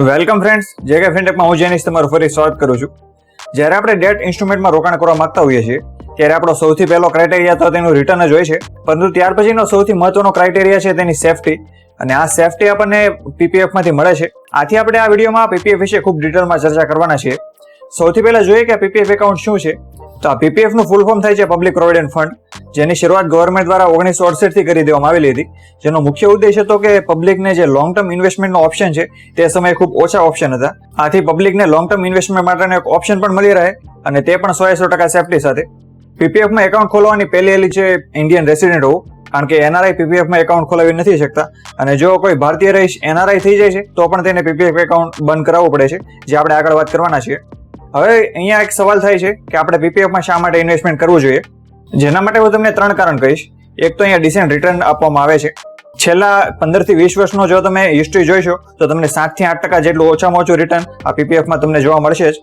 Welcome friends, જે કે ફિનટેકમાં હું જેનિશ તમારું ફરી સ્વાગત કરું છું. જ્યારે આપણે ડેટ ઇન્સ્ટ્રુમેન્ટમાં રોકાણ કરવા માંગતા હોઈએ છીએ ત્યારે આપણો સૌથી પહેલો ક્રાઇટેરિયા તો તેનું રિટર્ન જ હોય છે, પરંતુ ત્યાર પછીનો સૌથી મહત્વનો ક્રાઇટેરિયા છે તેની સેફટી. અને આ સેફટી આપણને પીપીએફમાંથી મળે છે. આથી આપણે આ વિડીયોમાં પીપીએફ વિશે ખૂબ ડિટેલમાં ચર્ચા કરવાના છીએ. સૌથી પહેલા જોઈએ કે પીપીએફ એકાઉન્ટ શું છે. તો આ પીપીએફ નું ફૂલ ફોર્મ થાય છે પબ્લિક પ્રોવિડન્ટ ફંડ, જેની શરૂઆત ગવર્મેન્ટ દ્વારા 1968 થી કરી દેવામાં આવેલી હતી. જેનો મુખ્ય ઉદ્દેશ હતો કે પબ્લિકને જે લોંગ ટર્મ ઇન્વેસ્ટમેન્ટનો ઓપ્શન છે તે સમયે ખૂબ ઓછા ઓપ્શન હતા. આથી પબ્લિકને લોંગ ટર્મ ઇન્વેસ્ટમેન્ટ માટેનો એક ઓપ્શન પણ મળી રહે, અને તે પણ 100% સેફટી સાથે. પીપીએફમાં એકાઉન્ટ ખોલવાની પહેલી એલી છે ઇન્ડિયન રેસિડેન્ટ હોવું, કારણ કે એનઆરઆઈ પીપીએફમાં એકાઉન્ટ ખોલાવી નથી શકતા. અને જો કોઈ ભારતીય રહીશ એનઆરઆઈ થઈ જાય છે તો પણ તેને પીપીએફ એકાઉન્ટ બંધ કરાવવું પડે છે, જે આપણે આગળ વાત કરવાના છીએ. હવે અહીંયા એક સવાલ થાય છે કે આપણે પીપીએફમાં શા માટે ઇન્વેસ્ટમેન્ટ કરવું જોઈએ. જેના માટે હું તમને 3 કારણ કહીશ. એક તો અહીંયા ડિસેન્ટ રિટર્ન આપવામાં આવે છે. છેલ્લા 15 થી 20 વર્ષનો જો તમે હિસ્ટ્રી જોઈશો તો તમને 7 થી 8% જેટલું ઓછામાં ઓછું રિટર્ન આ પીપીએફમાં તમને જોવા મળશે જ.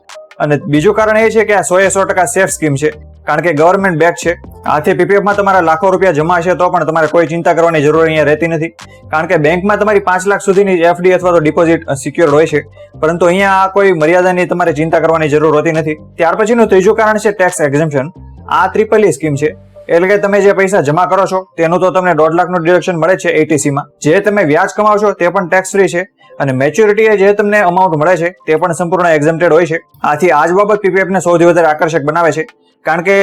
અને બીજું કારણ એ છે કે આ 100% સેફ સ્કીમ છે, કારણ કે ગવર્મેન્ટ બેક છે. આથી પીપીએફમાં તમારા લાખો રૂપિયા જમા હશે તો પણ તમારે કોઈ ચિંતા કરવાની જરૂર અહીંયા રહેતી નથી, કારણ કે બેંકમાં તમારી 5 લાખ સુધીની એફડી અથવા તો ડિપોઝિટ સિક્યોર્ડ હોય છે, પરંતુ અહીંયા આ કોઈ મર્યાદાની તમારે ચિંતા કરવાની જરૂર હોતી નથી. ત્યાર પછીનું ત્રીજું કારણ છે ટેક્સ એક્ઝમ્પશન. આ ટ્રિપલ સ્કીમ છે, એટલે કે તમે જે પૈસા જમા કરો છો તેનું તો તમને 1.5 લાખનું ડિડક્શન મળે છે એટીસીમાં. જે તમે વ્યાજ કમાવશો તે પણ ટેક્સ ફ્રી છે, અને મેચ્યોરિટીએ જે તમને અમાઉન્ટ મળે છે તે પણ સંપૂર્ણ એક્ઝમ્પ્ટેડ હોય છે. આથી આ જ બાબત પીપીએફને સૌથી વધારે આકર્ષક બનાવે છે, કારણ કે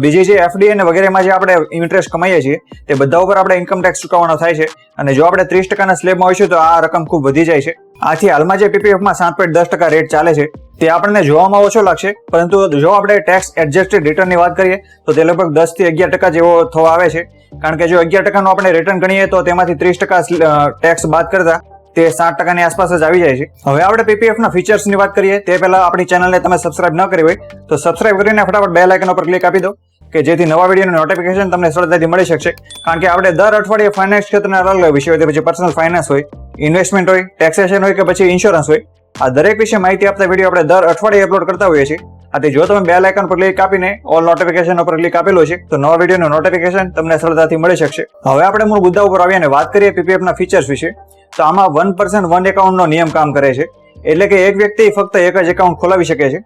બીજી જે એફડી અને વગેરેમાં જે આપણે ઇન્ટરેસ્ટ કમાઈએ છીએ તે બધા ઉપર આપણે ઇન્કમ ટેક્સ ચૂકવવાનો થાય છે, અને જો આપણે 30% સ્લેબમાં હોઈશું તો આ રકમ ખૂબ વધી જાય છે. આથી હાલમાં જે પીપીએફમાં 7.10% રેટ ચાલે છે તે આપણને જોવામાં ઓછો લાગશે, પરંતુ જો આપણે ટેક્સ એડજસ્ટેડ રિટર્નની વાત કરીએ તો તે લગભગ 10 થી 11% જેવો થવા આવે છે. કારણ કે જો 11%નું આપણે રિટર્ન ગણીએ તો તેમાંથી 30% ટેક્સ બાદ કરતા તે 7%ની આસપાસ જ આવી જાય છે. હવે આપણે પીપીએફના ફીચર્સની વાત કરીએ તે પહેલા આપણી ચેનલને તમે સબસ્ક્રાઇબ ન કરી હોય તો સબસ્ક્રાઇબ કરીને ફટાફટ બેલ આઇકન ઉપર ક્લિક આપી દો, કે જેથી નવા વિડીયોનું નોટિફિકેશન તમને સરળતાથી મળી શકશે. કારણ કે આપણે દર અઠવાડિયે ફાઇનાન્સ ક્ષેત્રના અલગ અલગ વિષયો હોય, પછી પર્સનલ ફાઇનાન્સ હોય, ઇન્વેસ્ટમેન્ટ હોય, ટેક્સેશન હોય કે પછી ઇન્સ્યોરન્સ હોય, આ દરેક વિશે માહિતી આપતા વિડીયો આપણે દર અઠવાડિયે અપલોડ કરતા હોઈએ છીએ. આથી જો તમે બેલ આઇકન પર ક્લિક આપીને ઓલ નોટિફિકેશન ઉપર ક્લિક આપેલો છે તો નવા વિડીયોનું નોટિફિકેશન તમને સરળતાથી મળી શકશે. હવે આપણે મૂળ મુદ્દા ઉપર આવીએ અને વાત કરીએ પીપીએફના ફીચર્સ વિશે. તો આમાં 1 person 1 એકાઉન્ટનો નિયમ કામ કરે છે, એટલે કે એક વ્યક્તિ ફક્ત એક જ એકાઉન્ટ ખોલાવી શકે છે.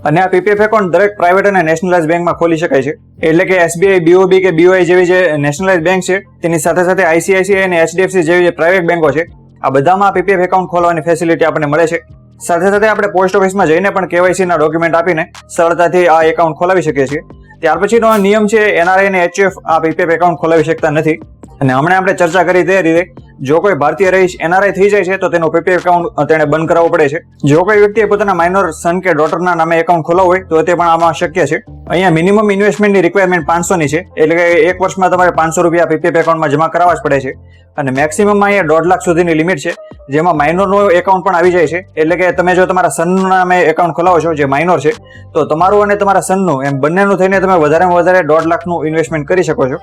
અને આ પીપીએફ એકાઉન્ટ દરેક પ્રાઇવેટ અને નેશનલાઇઝ બેંકમાં ખોલી શકાય છે, એટલે કે એસબીઆઈ, બીઓબી કે બીઓઆઈ જેવી જે નેશનલાઇઝ બેંક છે તેની સાથે સાથે આઈસીઆઈસીઆઈ અને એચડીએફસી જેવી જે પ્રાઇવેટ બેંકો છે, આ બધામાં પીપીએફ એકાઉન્ટ ખોલવાની ફેસિલિટી આપણને મળે છે. સાથે સાથે આપણે પોસ્ટ ઓફિસમાં જઈને પણ કેવાયસી ના ડોક્યુમેન્ટ આપીને સરળતાથી આ એકાઉન્ટ ખોલાવી શકીએ છીએ. ત્યાર પછીનો નિયમ છે એનઆરઆઈ અને એચયુએફ આ પીપીએફ એકાઉન્ટ ખોલાવી શકતા નથી. અને હમણાં આપણે ચર્ચા કરી તે રીતે જો કોઈ ભારતીય રહીશ એનઆરઆઈ થઈ જાય છે તો તેનું પીપીએફ એકાઉન્ટ તેને બંધ કરાવવું પડે છે. જો કોઈ વ્યક્તિએ પોતાના માઇનોર સન કે ડોટરના નામે એકાઉન્ટ ખોલાવવું હોય તો તે પણ આમાં શક્ય છે. અહીંયા મિનિમમ ઇન્વેસ્ટમેન્ટની રિક્વાયરમેન્ટ 500 ની છે, એટલે કે એક વર્ષમાં તમારે 500 રૂપિયા પીપીએફ એકાઉન્ટમાં જમા કરાવવા જ પડે છે. અને મેક્સિમમમાં અહીંયા 1.5 લાખ સુધીની લિમિટ છે, જેમાં માઇનોરનું એકાઉન્ટ પણ આવી જાય છે. એટલે કે તમે જો તમારા સનના નામે એકાઉન્ટ ખોલાવો છો જે માઇનોર છે, તો તમારું અને તમારા સનનું એમ બંનેનું થઈને તમે વધારેમાં વધારે 1.5 લાખનું ઇન્વેસ્ટમેન્ટ કરી શકો છો.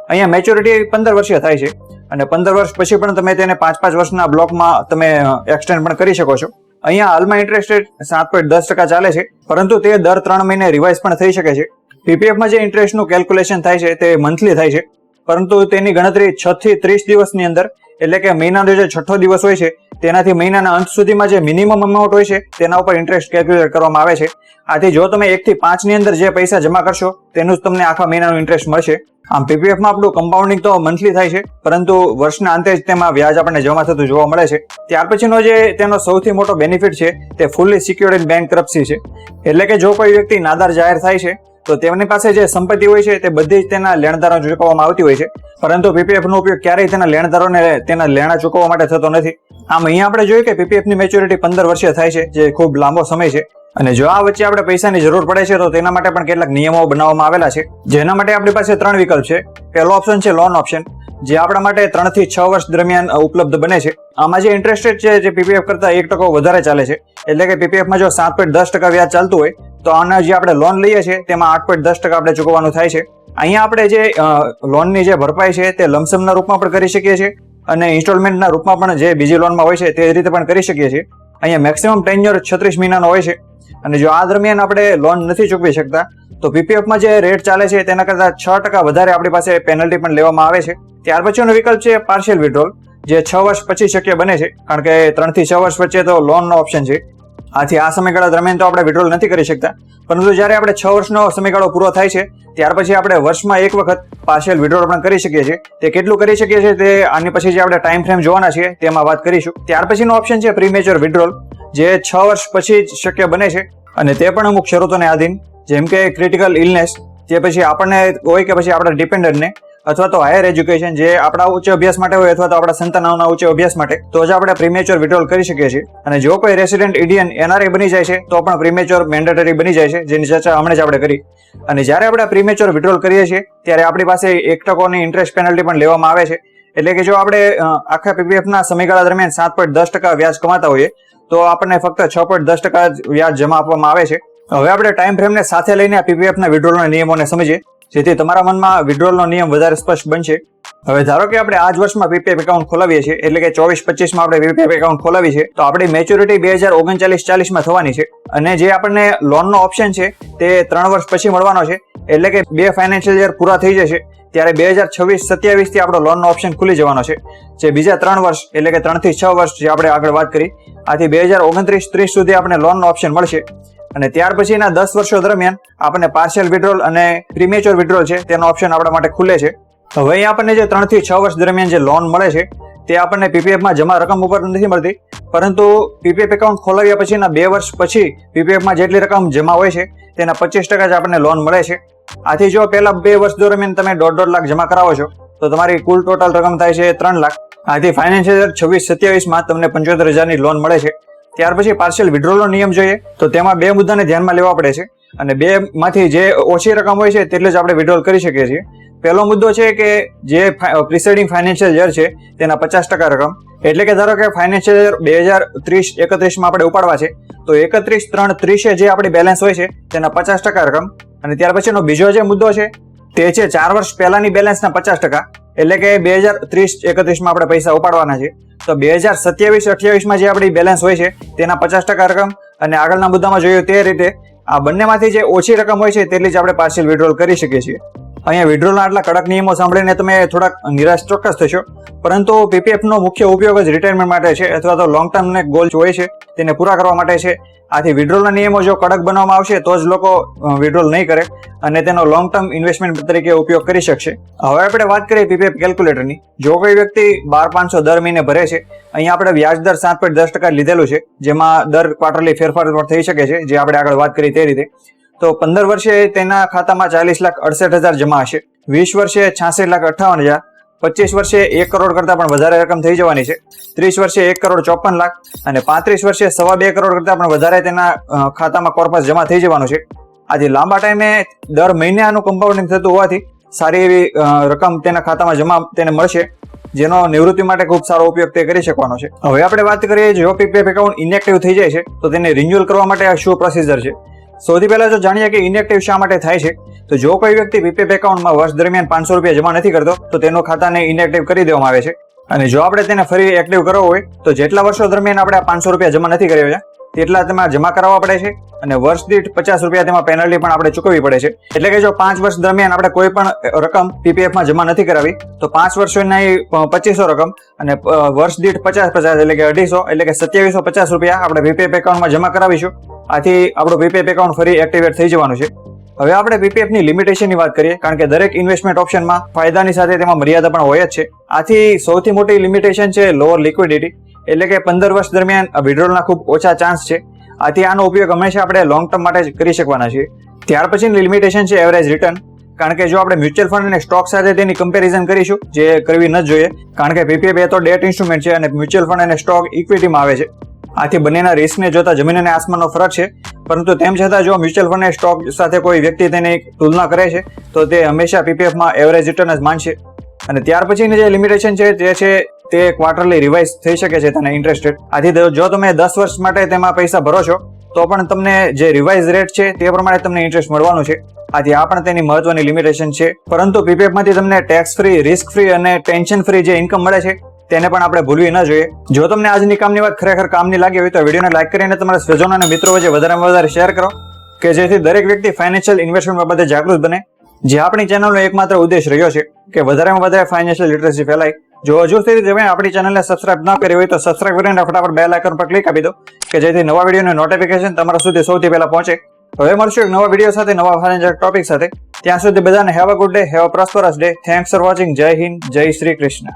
અહીંયા મેચ્યોરિટી 15 વર્ષીય થાય છે, અને 15 વર્ષ પછી પણ તમે તેને 5-5 વર્ષના બ્લોકમાં તમે એક્સટેન્ડ પણ કરી શકો છો. અહીંયા હાલમાં ઇન્ટરેસ્ટ રેટ 7.10% ચાલે છે, પરંતુ તે દર 3 મહિને રિવાઇઝ પણ થઈ શકે છે. પીપીએફમાં જે ઇન્ટરેસ્ટનું કેલ્ક્યુલેશન થાય છે તે મંથલી થાય છે, પરંતુ તેની ગણતરી 6 થી 30 દિવસની અંદર, એટલે કે મહિનાનો જે 6થો દિવસ હોય છે તેનાથી મહિનાના અંત સુધીમાં જે મિનિમમ અમાઉન્ટ હોય છે તેના ઉપર ઇન્ટરેસ્ટ કેલ્ક્યુલેટ કરવામાં આવે છે. આથી જો તમે 1 થી 5 ની અંદર જે પૈસા જમા કરશો તેનું જ તમને આખા મહિનાનું ઇન્ટરેસ્ટ મળશે. આમ પીપીએફમાં આપણું કમ્પાઉન્ડિંગ તો મંથલી થાય છે, પરંતુ વર્ષના અંતે જ તેમાં વ્યાજ આપણને જમા થતું જોવા મળે છે. ત્યાર પછીનો જે તેનો સૌથી મોટો બેનિફિટ છે તે ફુલ્લી સિક્યોર્ડ ઇન બેન્કરપ્સી છે, એટલે કે જો કોઈ વ્યક્તિ નાદાર જાહેર થાય છે તો તેમની પાસે જે સંપત્તિ હોય છે તે બધી જ તેના લેણદારોને ચૂકવવામાં આવતી હોય છે, પરંતુ પીપીએફ નો ઉપયોગ ક્યારેય તેના લેણદારોને તેના લેણા ચૂકવવા માટે થતો નથી. આમ અહીંયા આપણે જોઈએ કે પીપીએફની મેચ્યોરિટી 15 વર્ષીય થાય છે, જે ખૂબ લાંબો સમય છે. અને જો આ વચ્ચે આપણે પૈસાની જરૂર પડે છે તો તેના માટે પણ કેટલાક નિયમો બનાવવામાં આવેલા છે, જેના માટે આપણી પાસે 3 વિકલ્પ છે. પહેલો ઓપ્શન છે લોન ઓપ્શન, જે આપણા માટે 3 થી 6 વર્ષ દરમિયાન ઉપલબ્ધ બને છે. આમાં જે ઇન્ટરેસ્ટ રેટ છે જે પીપીએફ કરતા 1% વધારે ચાલે છે, એટલે કે પીપીએફમાં જો 7.10% વ્યાજ ચાલતું હોય તો આના જે આપણે લોન લઈએ છીએ તેમાં 8.10% આપણે ચૂકવવાનું થાય છે. અહીંયા આપણે જે લોનની જે ભરપાઈ છે તે લમસમના રૂપમાં પણ કરી શકીએ છીએ, અને ઇન્સ્ટોલમેન્ટના રૂપમાં પણ જે બીજી લોનમાં હોય છે તે રીતે પણ કરી શકીએ છીએ. અહીંયા મેક્સિમમ ટેન્યોર 36 મહિનાનો હોય છે, અને જો આ દરમિયાન આપણે લોન નથી ચૂકવી શકતા તો પીપીએફમાં જે રેટ ચાલે છે તેના કરતા 6% વધારે આપણી પાસે પેનલ્ટી પણ લેવામાં આવે છે. ત્યાર પછીનો વિકલ્પ છે પાર્શિયલ વિડ્રોલ, જે 6 વર્ષ પછી શક્ય બને છે, કારણ કે 3 થી 6 વર્ષ વચ્ચે તો લોનનો ઓપ્શન છે. આથી આ સમયગાળા દરમિયાન તો આપણે વિડ્રોલ નથી કરી શકતા, પરંતુ જ્યારે આપણે 6 વર્ષનો સમયગાળો પૂરો થાય છે ત્યાર પછી આપણે વર્ષમાં એક વખત પાર્શિયલ વિડ્રોલ પણ કરી શકીએ છીએ. તે કેટલું કરી શકીએ છીએ તે આની પછી જે આપણે ટાઈમ ફ્રેમ જોવાના છીએ તેમાં વાત કરીશું. ત્યાર પછીનો ઓપ્શન છે પ્રીમેચ્યોર વિડ્રોલ, જે 6 વર્ષ પછી જ શક્ય બને છે અને તે પણ અમુક શરતોને આધીન, જેમ કે ક્રિટિકલ ઇલનેસ, જે પછી આપણને હોય કે પછી આપણા ડિપેન્ડન્ટને, અથવા તો હાયર એજ્યુકેશન જે આપણા ઉચ્ચ અભ્યાસ માટે હોય અથવા તો આપણા સંતાનોના ઉચ્ચ અભ્યાસ માટે, તો જ આપણે પ્રીમેચ્યોર વિડ્રોલ કરી શકીએ છીએ. અને જો કોઈ રેસિડેન્ટ ઇન્ડિયન NRI બની જાય છે તો પણ પ્રીમેચ્યોર મેન્ડેટરી બની જાય છે, જેની ચર્ચા હમણાં જ આપણે કરી. અને જ્યારે આપણે પ્રીમેચ્યોર વિડ્રોલ કરીએ છીએ ત્યારે આપણી પાસે 1% ઇન્ટરેસ્ટ પેનલ્ટી પણ લેવામાં આવે છે. એટલે કે જો આપણે આખા PPFના સમયગાળા દરમિયાન 7.10% વ્યાજ કમાતા હોઈએ તો આપણને ફક્ત 6.10% વ્યાજ જમા આપવામાં આવે છે. હવે આપણે ટાઈમ ફ્રેમને સાથે લઈને આ PPFના વિડ્રોલના નિયમોને સમજીએ, જેથી તમારા મનમાં વિડ્રોલનો નિયમ વધારે સ્પષ્ટ બનશે. હવે ધારો કે આપણે આ જ વર્ષમાં PPF એકાઉન્ટ ખોલાવીએ છીએ, એટલે કે 24-25માં આપણે PPF એકાઉન્ટ ખોલાવી છે, તો આપણી મેચ્યોરિટી 2039-40માં થવાની છે. અને જે આપણને લોનનો ઓપ્શન છે તે 3 વર્ષ પછી મળવાનો છે, એટલે કે 2 ફાઇનાન્શિયલ યર પૂરા થઈ જશે ત્યારે 2026-27 થી આપણો લોનનો ઓપ્શન ખુલી જવાનો છે. જે બીજા 3 વર્ષ એટલે કે 3 થી 6 વર્ષ જે આપણે આગળ વાત કરી, આથી 2029-30 સુધી આપણે લોનનો ઓપ્શન મળશે. અને ત્યાર પછીના 10 વર્ષો દરમિયાન આપણને પાર્શિયલ વિડ્રોલ અને પ્રીમેચ્યોર વિડ્રોલ છે તેનો ઓપ્શન આપણા માટે ખુલે છે. હવે અહીં આપણને જે 3 થી 6 વર્ષ દરમિયાન જે લોન મળે છે તે આપણને PPFમાં જમા રકમ ઉપર નથી મળતી, પરંતુ PPF એકાઉન્ટ ખોલાવ્યા પછીના 2 વર્ષ પછી PPFમાં જેટલી રકમ જમા હોય છે તેના 25% જ આપણને લોન મળે છે. આથી જો પહેલા 2 વર્ષ દરમિયાન તમે 1.5 લાખ જમા કરાવો છો તો તમારી કુલ ટોટલ રકમ થાય છે 3 લાખ. આથી ફાઇનાન્શિયલ યર 26-27માં તમને 75,000ની લોન મળે છે. ત્યાર પછી પાર્શિયલ વિડ્રોલનો નિયમ જોઈએ તો તેમાં 2 મુદ્દાને ધ્યાનમાં લેવા પડે છે, અને 2 માંથી જે ઓછી રકમ હોય છે તેટલે જ આપણે વિડ્રોલ કરી શકીએ છીએ. પહેલો મુદ્દો છે કે જે પ્રિસાઇડિંગ ફાઇનાન્શિયલ યર છે તેના 50% રકમ, એટલે કે ધારો કે ફાઇનાન્શિયલ યર 2030-31માં આપણે ઉપાડવા છે તો 31/3/30 જે આપણી બેલેન્સ હોય છે તેના 50% રકમ. અને ત્યાર પછીનો બીજો જે મુદ્દો છે તે છે 4 વર્ષ પહેલાની બેલેન્સના 50%, એટલે કે 2030-31માં આપણે પૈસા ઉપાડવાના છે તો 2027-28માં જે આપણી બેલેન્સ હોય છે તેના 50% રકમ. અને આગળના મુદ્દામાં જોયું તે રીતે આ બંનેમાંથી જે ઓછી રકમ હોય છે તેટલી જ આપણે પાર્શિયલ વિડ્રોલ કરી શકીએ છીએ. અહીંયા વિડ્રોલના આટલા કડક નિયમો સાંભળીને તમે થોડાક નિરાશ ચોક્કસ થશો, પરંતુ PPFનો મુખ્ય ઉપયોગ જ રિટાયરમેન્ટ માટે છે, અથવા તો લોંગ ટર્મ ગોલ હોય છે તેને પૂરા કરવા માટે છે. આથી વિડ્રોલના નિયમો જો કડક બનાવવામાં આવશે તો જ લોકો વિડ્રોલ નહીં કરે અને તેનો લોંગ ટર્મ ઇન્વેસ્ટમેન્ટ તરીકે ઉપયોગ કરી શકશે. હવે આપણે વાત કરીએ PPF કેલ્ક્યુલેટરની. જો કોઈ વ્યક્તિ 12,500 દર મહિને ભરે છે, અહીંયા આપણે વ્યાજ દર 7.10% લીધેલું છે, જેમાં દર ક્વાર્ટરલી ફેરફાર પણ થઈ શકે છે, જે આપણે આગળ વાત કરી તે રીતે. તો 15 વર્ષે તેના ખાતામાં 40,68,000 જમા હશે, 20 વર્ષે 66,58,000, 25 વર્ષે 1 કરોડ કરતા પણ વધારે રકમ થઈ જવાની છે, 30 વર્ષે 1,54,00,000 અને 35 વર્ષે 2.25 કરોડ કરતા પણ વધારે તેના ખાતામાં કોર્પસ જમા થઈ જવાનું છે. આથી લાંબા ટાઈમે દર મહિને આનું કમ્પાઉન્ડિંગ થતું હોવાથી સારી એવી રકમ તેના ખાતામાં જમા તેને મળશે, જેનો નિવૃત્તિ માટે ખૂબ સારો ઉપયોગ તે કરી શકવાનો છે. હવે આપણે વાત કરીએ જો PPF એકાઉન્ટ ઇનેક્ટિવ થઈ જાય છે તો તેને રિન્યુઅલ કરવા માટે આ શું પ્રોસિજર છે. સૌથી પહેલા જો જાણીએ કે ઇનેક્ટિવ શા માટે થાય છે, તો જો કોઈ વ્યક્તિ PPF એકાઉન્ટમાં વર્ષ દરમિયાન 500 રૂપિયા જમા નથી કરતો તો તેનો ખાતાને ઇનેક્ટિવ કરી દેવામાં આવે છે. અને જો આપણે તેને ફરી એક્ટિવ કરવો હોય તો જેટલા વર્ષો દરમિયાન આપણે 500 રૂપિયા જમા નથી કર્યા તેટલા તેમાં જમા કરાવવા પડે છે, અને વર્ષ દીઠ 50 રૂપિયા તેમાં પેનલ્ટી પણ આપણે ચૂકવવી પડે છે. એટલે કે જો 5 વર્ષ દરમિયાન આપણે કોઈ પણ રકમ PPFમાં જમા નથી કરાવી તો 5 વર્ષની 2500 રકમ અને વર્ષ દીઠ 50 એટલે કે 250 એટલે કે 2750 રૂપિયા આપણે PPF એકાઉન્ટમાં જમા કરાવીશું. આથી આપણું PPF એકાઉન્ટ ફરી એક્ટિવેટ થઈ જવાનું છે. હવે આપણે PPFની લિમિટેશનની વાત કરીએ, કારણ કે દરેક ઇન્વેસ્ટમેન્ટ ઓપ્શનમાં ફાયદાની સાથે તેમાં મર્યાદા પણ હોય જ છે. આથી સૌથી મોટી લિમિટેશન છે લોઅર લિક્વિડિટી, એટલે કે 15 વર્ષ દરમિયાન વિડ્રોલના ખૂબ ઓછા ચાન્સ છે. આથી આનો ઉપયોગ હંમેશા આપણે લોંગ ટર્મ માટે જ કરી શકવાના છીએ. ત્યાર પછીની લિમિટેશન છે એવરેજ રિટર્ન, કારણ કે જો આપણે મ્યુચ્યુઅલ ફંડ અને સ્ટોક સાથે તેની કમ્પેરિઝન કરીશું, જે કરવી ન જોઈએ, કારણ કે PPF એ તો ડેટ ઇન્સ્ટ્રુમેન્ટ છે અને મ્યુચ્યુઅલ ફંડ અને સ્ટોક ઇક્વિટીમાં આવે છે. આથી બંનેના રિસ્કને જોતા જમીન અને આસમાનનો ફરક છે, પરંતુ તેમ છતાં જો મ્યુચ્યુઅલ ફંડ અને સ્ટોક સાથે કોઈ વ્યક્તિ તેની તુલના કરે છે તો તે હંમેશા PPFમાં એવરેજ રિટર્ન જ માનશે. અને ત્યાર પછીની જે લિમિટેશન છે તે છે તે ક્વાર્ટરલી રિવાઇઝ થઈ શકે છે તેના ઇન્ટરેસ્ટ રેટ. આથી જો તમે 10 વર્ષ માટે તેમાં પૈસા ભરો છો તો પણ તમને જે રિવાઇઝ રેટ છે તે પ્રમાણે તમને ઇન્ટરેસ્ટ મળવાનું છે. આથી આ પણ તેની મહત્વની લિમિટેશન છે. પરંતુ PPFમાંથી તમને ટેક્સ ફ્રી, રિસ્ક ફ્રી અને ટેન્શન ફ્રી જે ઇન્કમ મળે છે તેને પણ આપણે ભૂલવી ન જોઈએ. જો તમને આજની કામની વાત ખરેખર કામની લાગી હોય તો વિડીયોને લાઈક કરીને તમારા સ્વજનો અને મિત્રો વચ્ચે વધારેમાં વધારે શેર કરો, કે જેથી દરેક વ્યક્તિ ફાઇનાન્શિયલ ઇન્વેસ્ટમેન્ટ બાબતે જાગૃત બને. જે આપણી ચેનલનો એકમાત્ર ઉદ્દેશ રહ્યો છે કે વધારેમાં વધારે ફાઇનાન્શિયલ લિટરસી ફેલાય જો હજુ સુધી તમે આપણી ચેનલને સબસ્ક્રાઇબ ન કરી હોય તો સબસ્ક્રાઇબ કરીને ફટાફટ બેલ આઇકન પર ક્લિક આપી દો કે જેથી નવા વિડીયોની નોટિફિકેશન તમારા સુધી સૌથી પહેલા પહોંચે. હવે મળશું એક નવા વિડીયો સાથે, નવા ફાઇનાન્શિયલ ટોપિક સાથે. ત્યાં સુધી બધાને have a good day, have a prosperous day. Thanks for watching. જય હિન્દ, જય શ્રી કૃષ્ણ.